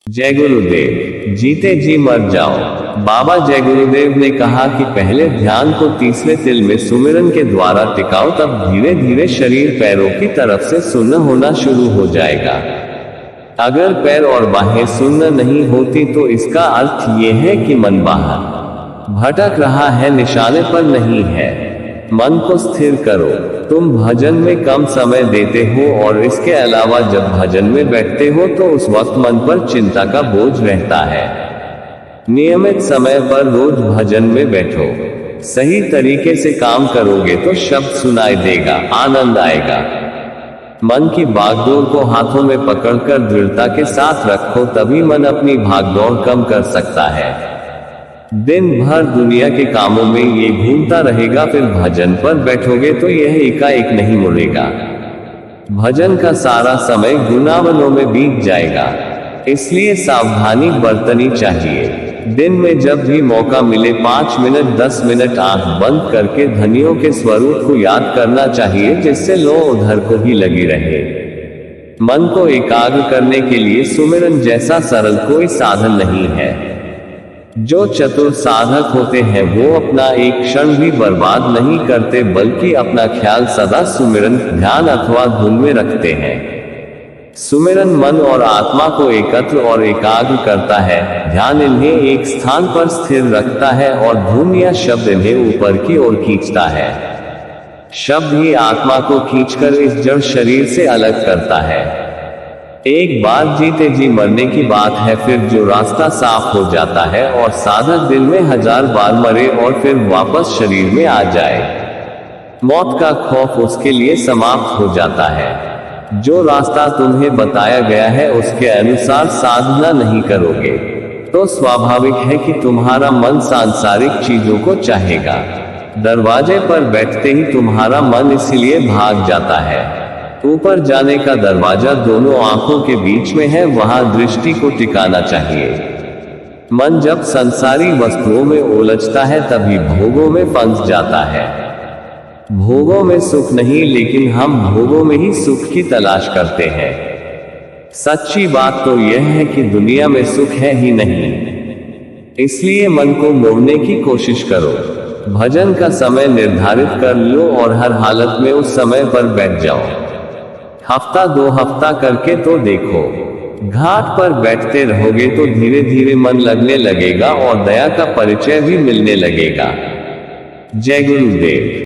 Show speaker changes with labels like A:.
A: जय गुरुदेव। जीते जी मर जाओ। बाबा जय गुरुदेव ने कहा कि पहले ध्यान को तीसरे तिल में सुमिरन के द्वारा टिकाओ, तब धीरे धीरे शरीर पैरों की तरफ से सुन्न होना शुरू हो जाएगा। अगर पैर और बाहें सुन्न नहीं होती तो इसका अर्थ ये है कि मन बाहर भटक रहा है, निशाने पर नहीं है। मन को स्थिर करो। तुम भजन में कम समय देते हो और इसके अलावा जब भजन में बैठते हो तो उस वक्त मन पर चिंता का बोझ रहता है। नियमित समय पर रोज भजन में बैठो। सही तरीके से काम करोगे तो शब्द सुनाई देगा, आनंद आएगा। मन की भागदौड़ को हाथों में पकड़कर दृढ़ता के साथ रखो, तभी मन अपनी भागदौड़ कम कर सकता है। दिन भर दुनिया के कामों में ये घूमता रहेगा, फिर भजन पर बैठोगे तो यह एकाएक नहीं मुड़ेगा। भजन का सारा समय गुनावनों में बीत जाएगा, इसलिए सावधानी बरतनी चाहिए। दिन में जब भी मौका मिले 5 मिनट 10 मिनट आंख बंद करके धनियों के स्वरूप को याद करना चाहिए, जिससे लो उधर को ही लगी रहे। मन को एकाग्र करने के लिए सुमिरन जैसा सरल कोई साधन नहीं है। जो चतुर साधक होते हैं वो अपना एक क्षण भी बर्बाद नहीं करते, बल्कि अपना ख्याल सदा सुमिरन, ध्यान अथवा धुन में रखते हैं। सुमिरन मन और आत्मा को एकत्र और एकाग्र करता है। ध्यान इन्हें एक स्थान पर स्थिर रखता है और धुन या शब्द इन्हें ऊपर की ओर खींचता है। शब्द ही आत्मा को खींचकर इस जड़ शरीर से अलग करता है। एक बार जीते जी मरने की बात है, फिर जो रास्ता साफ हो जाता है और साधक दिन में 1000 बार मरे और फिर वापस शरीर में आ जाए, मौत का खौफ उसके लिए समाप्त हो जाता है। जो रास्ता तुम्हें बताया गया है उसके अनुसार साधना नहीं करोगे तो स्वाभाविक है कि तुम्हारा मन सांसारिक चीजों को चाहेगा। दरवाजे पर बैठते ही तुम्हारा मन इसलिए भाग जाता है। ऊपर जाने का दरवाजा दोनों आंखों के बीच में है, वहां दृष्टि को टिकाना चाहिए। मन जब संसारी वस्तुओं में उलझता है तभी भोगों में फंस जाता है। भोगों में सुख नहीं, लेकिन हम भोगों में ही सुख की तलाश करते हैं। सच्ची बात तो यह है कि दुनिया में सुख है ही नहीं, इसलिए मन को मोड़ने की कोशिश करो। भजन का समय निर्धारित कर लो और हर हालत में उस समय पर बैठ जाओ। हफ्ता 2 हफ्ता करके तो देखो। घाट पर बैठते रहोगे तो धीरे धीरे मन लगने लगेगा और दया का परिचय भी मिलने लगेगा। जय गुरुदेव।